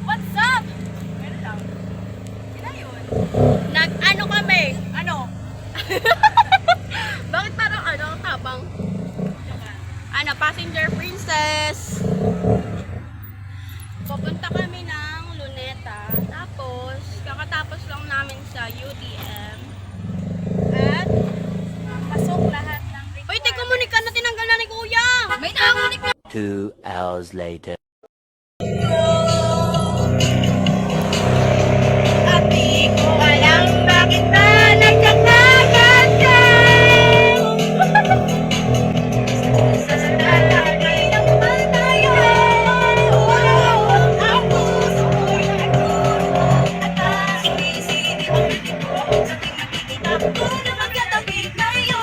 What's up? Ano lang? Sila yun? Nag-ano kami? Ano? Bakit parang ano, tabang? Ano, passenger princess. Pupunta kami ng Luneta. Tapos, kakatapos lang namin sa UTM. At, pasok lahat ng requirements. Uy, tikumunika na tinanggal na ni Kuya! May nakakunik na! 2 hours later. At di ko alam bakit na nagkakagat ka. Sa talalay ng tayo. Ang puso ko'y nagulong. At ang sinisili ang hindi ko. Sa tingin-tingitap ko na magkatabi kayo.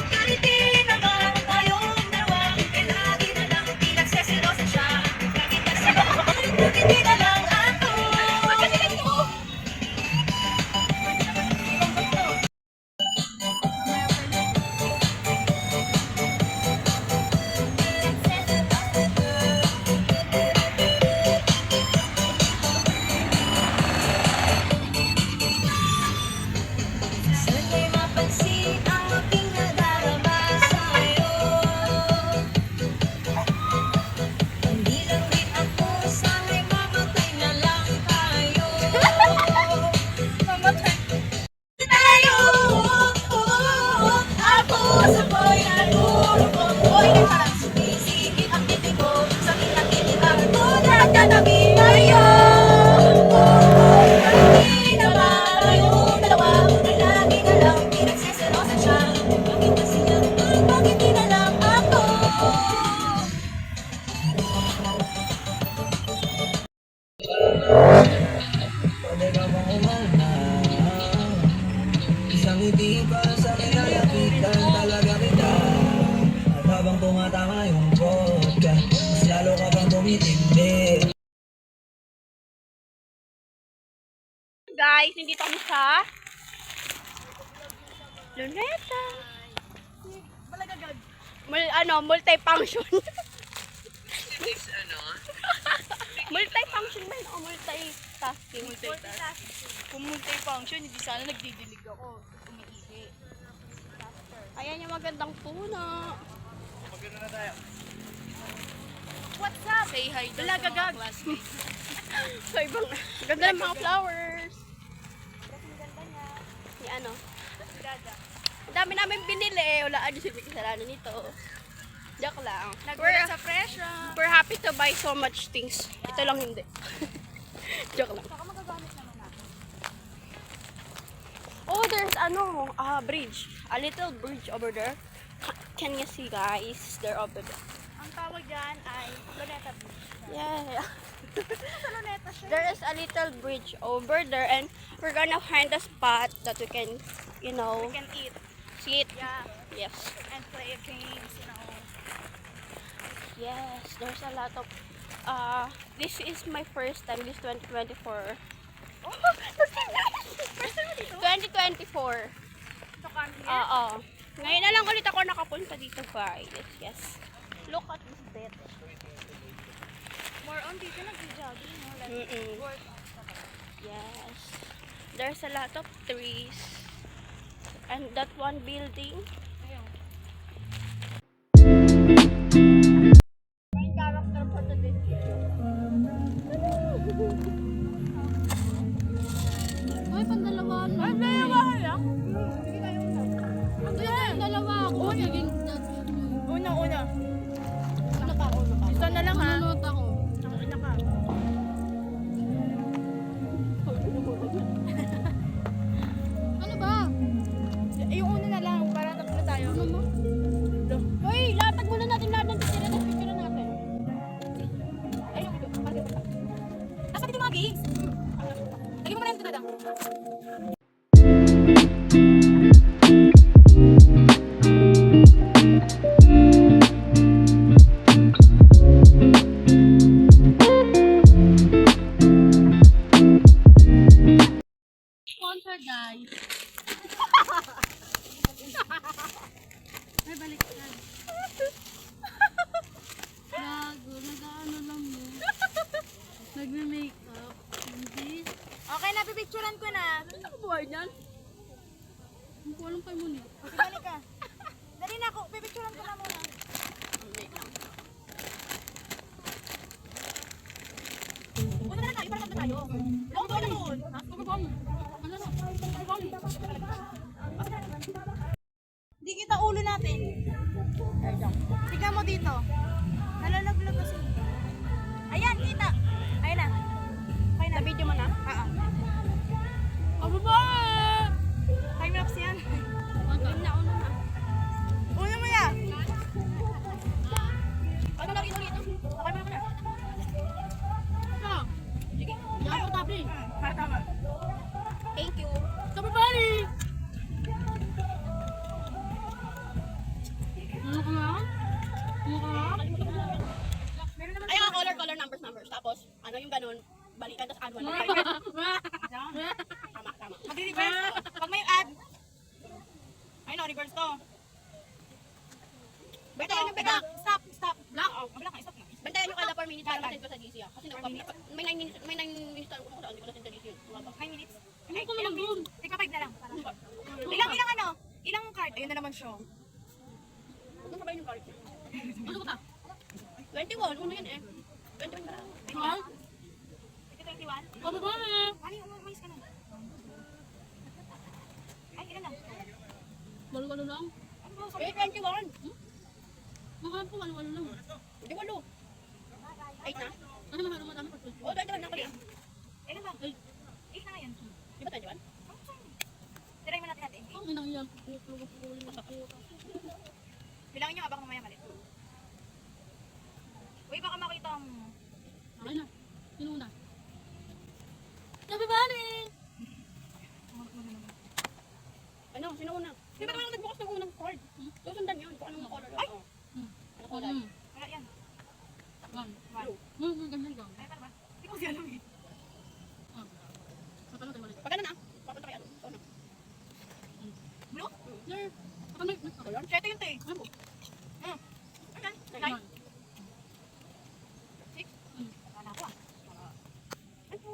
Kahit di naman tayong dalawa. Eh lagi na lang pinagseselosa siya. Kahit hindi na lang ako. Magkasigat mo. Sana'y mapansin ang aking nadarama sa'yo. Hindi lang din ako, sana'y mamatay na lang tayo. Mamatay tayo. Ang puso ko'y nagulong. Ko'y parang sumisikip ang titig ko. Sa kinakitikan ko, nagkatabi tayo. Hindi na ba tayong dalawa? Ay lagi na lang pinagseselosa siya. Bakit ba siya? Bakit di na lang ako? Pwede ka bang umana? Isang ngiti pa sa kinalapitan talaga kita. At habang tumatama yung vodka, mas lalo ka bang tumitindi. Guys, nandito kami sa Luneta. Multi-function. Multi-function ba yun? O multitasking? Kung multi-function, hindi sana nagdidilig ako. Umiihi. Ayan yung magandang puno. What's up? Say hi daw sa mga Gagagag. classmates. So, ibang ganda ng mga flowers. Ni ano? Dada. Ang dami namin binili. Wala ano si kasalanan nito. Joke lang. Nagulat sa presyo. We're happy to buy so much things. Ito lang hindi. Joke lang. Saka magagamit naman natin. Oh, there's bridge. A little bridge over there. Can you see, guys? They're over there. Ang tawag dyan ay Luneta Beach. Yeah. Sa Luneta siya. There is a little bridge over there, and we're gonna find a spot that we can, We can eat. sit. Yeah. Yes. And play games, you know. Yes. There's a lot of. This is my first time. This 2024. Oh, first time mo dito? 2024. To come here? Oo. Ngayon na lang ulit ako nakapunta dito, guys. Yes. Look at this bed. More on dito nag-jogging, no? Like, Mm-mm. workout ka ba? Yes. There's a lot of trees. And that one building. Ayun. Main character for today's video. Ay, pandalawahan lang. Ay, dalawahan lang? Ay, dalawa ako. Una. Una pa. Isa na lang ha. Nanonood ako. Nakakina ka. Ano ba? Yung una na lang, para tapos na tayo. Ano mo? Hoy, latag muna natin lahat ng picture natin. Picture natin. Ay, yung video. Bakit ba? Nasa dito mga games. Lagyan mo muna yung dadang. Pipicturean ko na. Ano ka buhay niyan? Hindi ko alam kayo muna. Balik ka. Dali na ako. Pipicturean ko na muna. Una na tayo. Para na tayo. Long boy na doon. Ha? Pagkabang. Ano na? Pagkabang. Di kita ulo natin. Tignan mo dito. Nalalaglag kasi. Ayan, kita. Ayan na. Okay na. Sa video mo na? Oo. Ano ba? Time-lapse yan. Una na. Ulo mo yan. Ano na rin ulit? Okay mo na. Ito. Sige. Yan ko tabi. Tama. Thank you. Sabi bali. Ano ka na? Ano ka na? Meron naman. Ay, color, numbers. Tapos, ano yung ganun, balikan, tapos add one. Tama. Magre-reverse. Pag may add. Ay no, reverse to. Bantayan yung black. Stop. Black? Black, stop na. Bantayan yung kada 4 minutes para masend ko sa GC ah. Kasi may 9 minutes, tayo ko hindi ko nasend sa GC yun. 5 minutes. Ano ko naman doon? Teka, 5 na lang. Ilang ano? Ilang card? Ayun na naman show. Ano ba yung card? Ano ko ta? 21, uno yun eh. 21 ba? Ha? 21? Ano ba eh? Ano yung umayos ka na? Ay, ilan lang? Walo lang? Ano ba? Eh, 21. Mukha po, walo lang. Hindi walo. 8 na? Ano naman, madami pa. Oo, dahil na pala. Ilan lang? 8 na nga yan. Di ba 21? Tiray mo natin. Ang inang iyan. Bilangin nyo nga baka mamaya mali. Uy, baka makita ang... Ay na. Sino una? Sabi bali! Ano? Sino una? Di ba naman nagbukas ng unang card? Susundan yun kung anong color. Ay! Ano color? Wala yan. One. One. Ganyan lang. Ay, para ba? Hindi ko kasi alam eh. Sa tanong tayo mali. Pag ano na? Papunta kayo. Ito na. Blue? Sir. Kapag may color? Siya ito yun, te. Ano? Ayan. Nine. 6? Wala ko ah. Ay, po.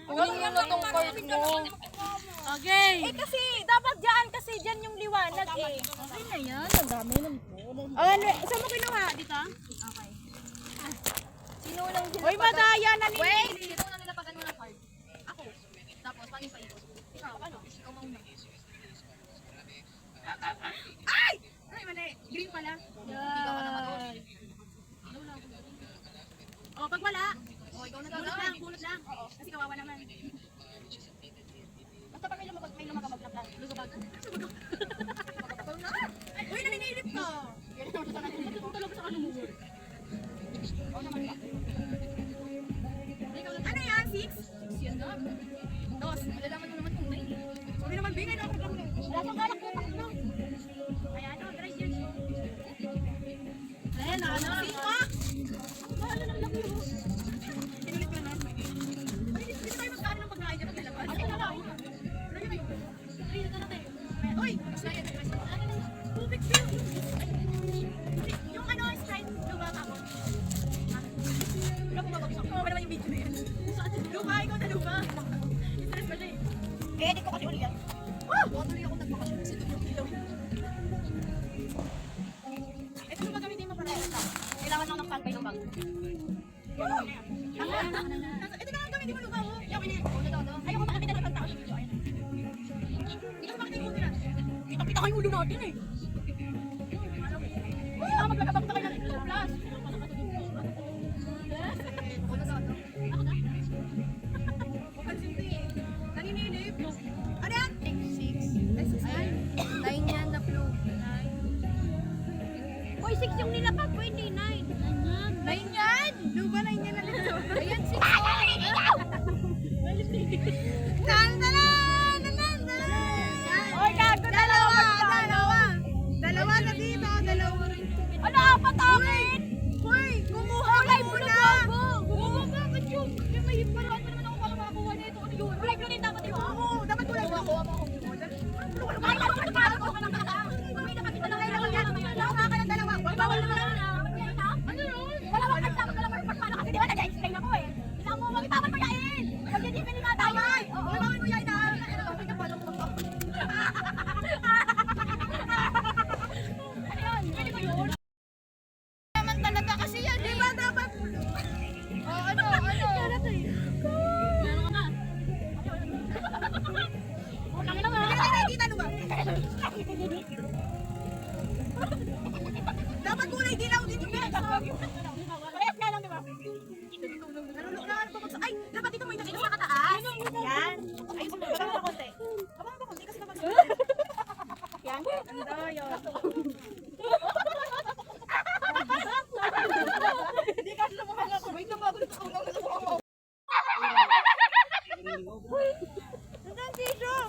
Huwag mo na tong card mo. Okay. Eh kasi, dapat dyan kasi dyan yung liwanag eh. Okay na yan. Ang dami ng po. Ano, saan mo kinuha? Dito? Okay. Sino lang Uy, madaya na ni... Wait! Sino na nilapagan mo ng card? Ako. Tapos, paano yung paikot? Ikaw, ano? Ikaw mauna. Ay! Ay, mali. Green pala. Yan. O, pag wala, O, ikaw na bunot lang, bunot lang. Kasi kawawa naman. Basta pag may lumagabag na plan. Lumagabag. Uy, naninilip ko. Yan ang sa kanila. Ito talaga sa kanila mo. O, naman ba? Ano yan? 6? Yan na. Dos. Malalaman mo naman kung 9. Sabi naman, bingay na ako lang. Wala kang alak po. Takbo. Ayan, o, try yun. Ayan, ano? Siko! Ano lang lang yun? Pinulit ko na. Ay, hindi tayo magkaano ng pagkain niya pagkalabas. Ano na lang? Ano yun? Ay, ito natin. Uy! Tubig view! Yung ano, slide, luba ka ako. Wala ko mabagsak. Oo, wala naman yung video na yan. Luba, ikaw na luba. Stress ba siya eh? Eh, di ko kasi uli yan. Ah! Tuloy ako nagbakasyon kasi ito yung ilaw. Ito yung gagamitin mo para ito. Kailangan lang ng sunpay ng bag. Ito na ang gamitin mo luba mo. Yung ini. Una daw, no? Ayoko makakita ng tao sa video. Ayun. Hindi ka makita yung ulo na. Kita-kita kayo ulo natin eh. Ah, maglagabag na kayo ng 2 plus. Una daw, no? Ako na. Pansin ko eh. Naninilip. Ano yan? 6. Ayan. 9 yan, the blue. 9. Uy, 6 yung nilapag. Pwede, 9. 9 yan? Luba, 9 yan na dito. Ayan, 6. Oy, gago, dalawa. Dalawa na dito, dalawa. Ano, apat akin? Uy, kumuha ka muna. Dapat kulay dilaw dito, Ben. Parehas nga lang, di ba? Ay, dapat dito mo itasin sa kataas. Yan. Ay, babang pa konti. Babang pa konti kasi babang. Yan. Ganda yun. Hindi kasi lumabang ako. Wait lang, bago nito ako lumabang. Nandiyan, tissue.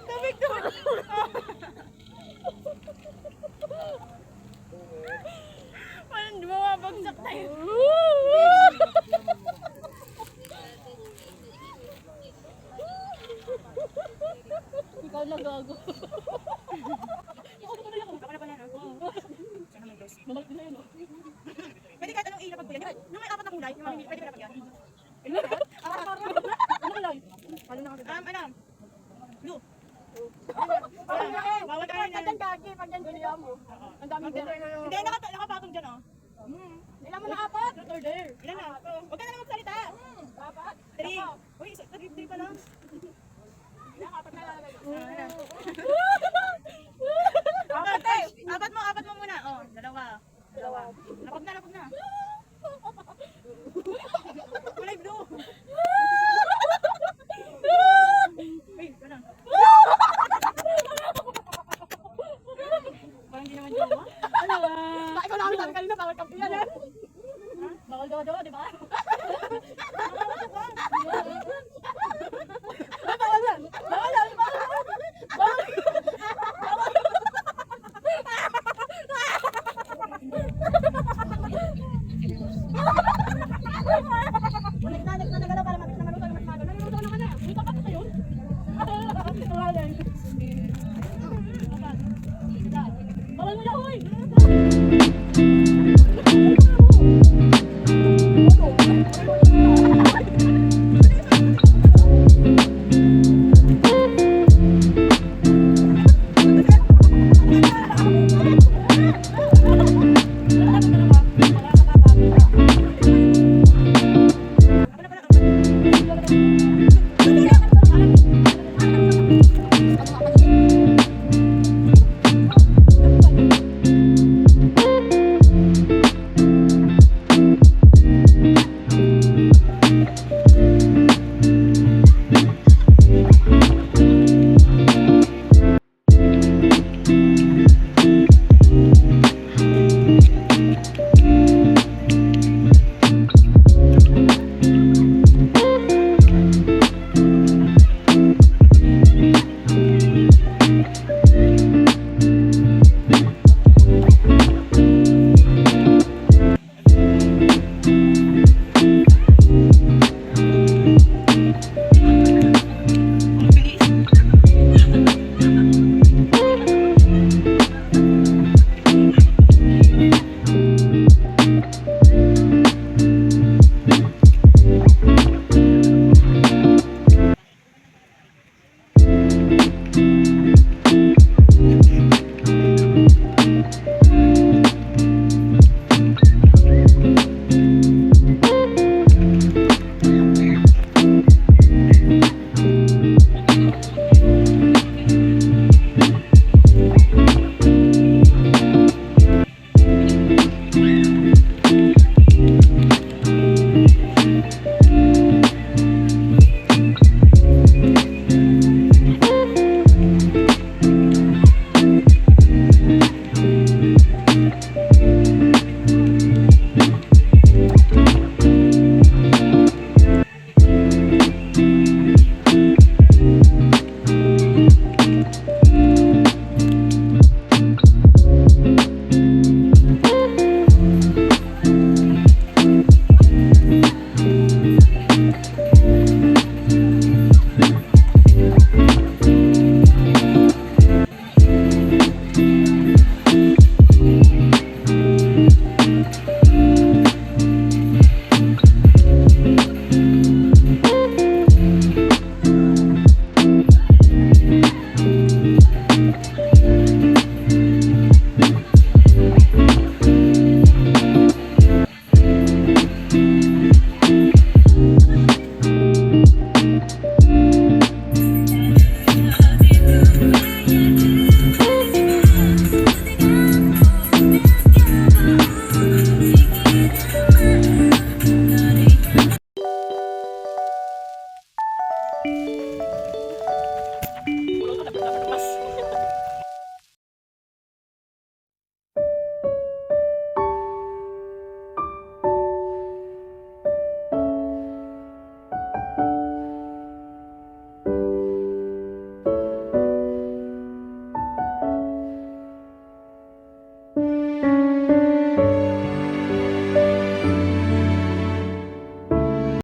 Tabig doon. Parang bumabagsak tayo. Ikaw lang gago. Ako na pala ako. Ako na pala ako. Mamalik din na yun. Pwede kahit anong ilapag ko yan. Yung may apat na kulay, yung mamimili, pwede ba yan? Ano kulay? Ano na kasi? Ano? Blue. Bawal ka rin. Pagdan kaki, pagdan guliya mo. Ang dami din. Hindi, nakapatong dyan, oh. Ilan mo na apat? Ilan na? Huwag ka na lang magsalita. Apat? 3. Uy, 3 pa lang. Ilan, apat na lalagay. Apat mo muna. Oh, dalawa. Lapag na. Kulay blue. Uy, ganun. Parang di naman jowa. Ano ba? Ikaw namin sabi kanina, bawal kampiyan yan. Bawal jowa, di ba? Bawal yan. Nagalaw para mabit na maluto na masyado. Nalimuto na ka na. Dito ka pa kayo. Bawal mo na, huy!